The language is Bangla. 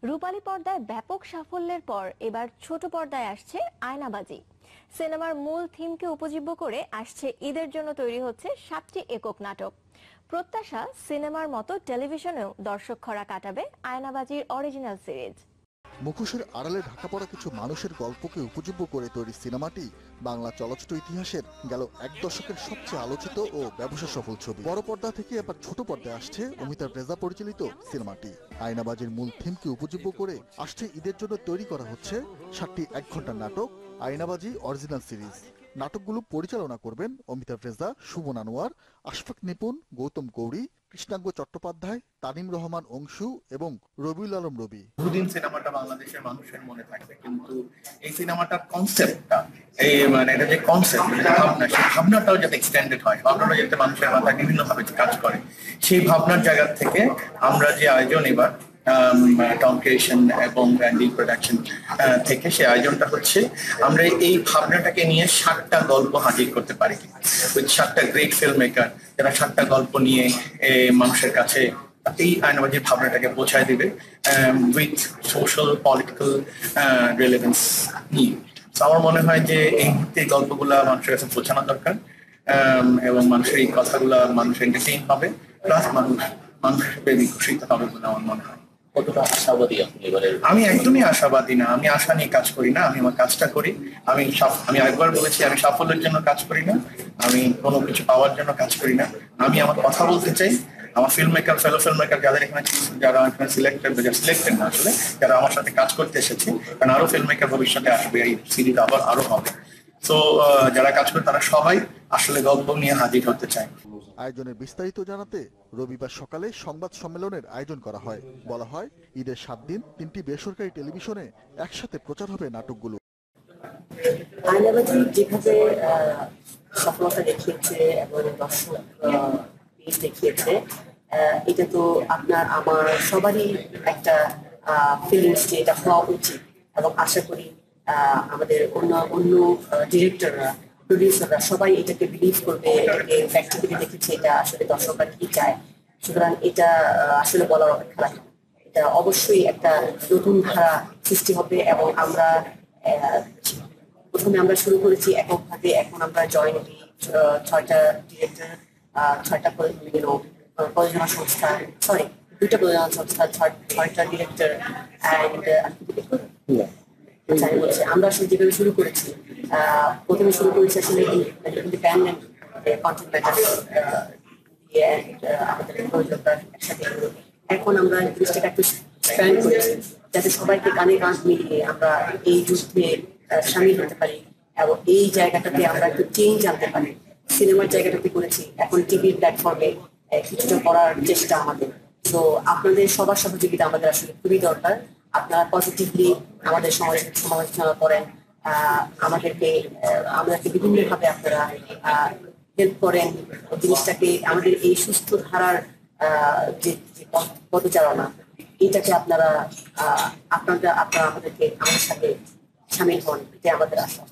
রূপালী পর্দায় ব্যাপক সাফল্যের পর এবার ছোট পর্দায় আসছে আয়নাবাজি। সিনেমার মূল থিমকে উপজীব্য করে আসছে ঈদের জন্য তৈরি হচ্ছে 7টি একক নাটক। প্রত্যাশা, সিনেমার মতো টেলিভিশনেও দর্শক খরা কাটাবে আয়নাবাজির অরিজিনাল সিরিজ। মুখোশের আড়ালে ঢাকা পড়া কিছু মানুষের গল্পকে উপজীব্য করে তৈরি সিনেমাটি বাংলা চলচ্চিত্র ইতিহাসের গেল এক দশকের সবচেয়ে আলোচিত ও ব্যবসা সফল ছবি। বড় পর্দা থেকে এবার ছোট পর্দায় আসছে অমিতাভ রেজা পরিচালিত সিনেমাটি। আয়নাবাজির মূল থিমকে উপজীব্য করে আসছে ঈদের জন্য তৈরি করা হচ্ছে 7টি 1 ঘন্টার নাটক আয়নাবাজি অরিজিনাল সিরিজ। নাটকগুলো পরিচালনা করবেন অমিতাভ রেজা, সুমন আনোয়ার, আশফাক নিপুণ, গৌতম গৌরী, কৃষ্ণাঙ্গ চট্টোপাধ্যায়, তানিম রহমান অংশু এবং রবিউল আলম রবি। বহুদিন সিনেমাটা বাংলাদেশের মানুষের মনে থাকবে, কিন্তু এই সিনেমাটার কনসেপ্টটা, এই মানে এটা যে কনসেপ্ট, ভাবনা, সেই ভাবনাটাও যাতে এক্সটেন্ডেড হয়, ভাবনাটা যাতে মানুষের মাথায় বিভিন্নভাবে কাজ করে, সেই ভাবনার জায়গা থেকে আমরা যে আয়োজন এবার টম ক্রিয়েশন এবং ব্র্যান্ডিং প্রোডাকশন থেকে, সেই আয়োজনটা হচ্ছে আমরা এই ভাবনাটাকে নিয়ে 7টা গল্প হাজির করতে পারি, উইথ 7টা গ্রেট ফিল্ম মেকার, যারা 7টা গল্প নিয়ে মানুষের কাছে এই আয়নাবাজির ভাবনাটাকে পৌঁছায় দিবে উইথ সোশ্যাল পলিটিক্যাল রেলেভেন্স নিয়ে। আমার মনে হয় যে এই মুহূর্তে এই গল্পগুলা মানুষের কাছে পৌঁছানো দরকার, এবং মানুষের এই কথাগুলা মানুষ এন্টারটেইন হবে, প্লাস মানুষ হিসেবে বিকশিত হবে বলে আমার মনে হয়। কতটা আশাবাদী আপনি এবারে? আমি একদমই আশাবাদী না, আমি আশা নিয়ে কাজ করি না, আমি আমার কাজটা করি। আমি একবার বলেছি, আমি সাফল্যের জন্য কাজ করি না, আমি কোনো কিছু পাওয়ার জন্য কাজ করি না। আমি আমার কথা বলতে চাই, আমার ফেলো ফিল্ম মেকার যারা এখানে সিলেক্টেড না, আসলে যারা আমার সাথে কাজ করতে এসেছে, কারণ আরো ফিল্ম মেকার ভবিষ্যতে আসবে, এই সিরিজ আরো হবে। তো যারা কাজ করে তারা সবাই আসলে গল্প নিয়ে হাজির হতে চায়। আয়োজনের বিস্তারিত জানাতে রবিবার সকালে সংবাদ সম্মেলনের আয়োজন করা হয়। বলা হয়, ঈদের 7 দিন 3টি বেসরকারি টেলিভিশনে একসাথে প্রচার হবে নাটকগুলো। আয়নাবাজি যেভাবে সফলতা দেখিয়েছে এবং দর্শক দেখিয়েছে, এটা তো আপনার আমার সবারই একটা ফিলিংস যে এটা হওয়া উচিত, এবং আশা করি আমাদের অন্য ডিরেক্টররা, প্রডিউসাররা সবাই এটাকে বিলিভ করবে, এটাকে প্র্যাকটিক্যালি দেখেছে এটা আসলে দর্শকরা কি চায়। সুতরাং এটা আসলে বলার অপেক্ষা রাখে, এটা অবশ্যই একটা নতুন ধারা সৃষ্টি হবে। এবং আমরা প্রথমে আমরা শুরু করেছি এককভাবে, এখন আমরা জয়েন্টলি 6টা ডিরেক্টর, 6টা প্রযোজনা সংস্থা, 2টা প্রযোজনা সংস্থা, 6টা ডিরেক্টর অ্যান্ড আমরা আসলে যেভাবে শুরু করেছি, প্রথমে শুরু করেছি আসলে ইন্ডিপেন্ডেন্ট কন্টেন্ট মেকার দিয়ে আমাদের প্রযোজকরা একসাথে। এখন আমরা জিনিসটাকে একটু স্প্যান্ড করেছি যাতে সবাইকে কানে কান মিলিয়ে আমরা এই যুদ্ধে সামিল হতে পারি, এবং এই জায়গাটাতে আমরা একটু চেঞ্জ আনতে পারি। সিনেমার জায়গাটাতে করেছি, এখন টিভির প্ল্যাটফর্মে কিছুটা করার চেষ্টা আমাদের। তো আপনাদের সবার সহযোগিতা আমাদের আসলে খুবই দরকার। আপনারা পজিটিভলি আমাদের সমালোচনা করেন, আমাদেরকে বিভিন্নভাবে আপনারা হেল্প করেন জিনিসটাকে, আমাদের এই সুস্থ ধারার যে পদচারণা, এটাকে আপনারা আমাদের সাথে সামিল হন, এটা আমাদের আশা।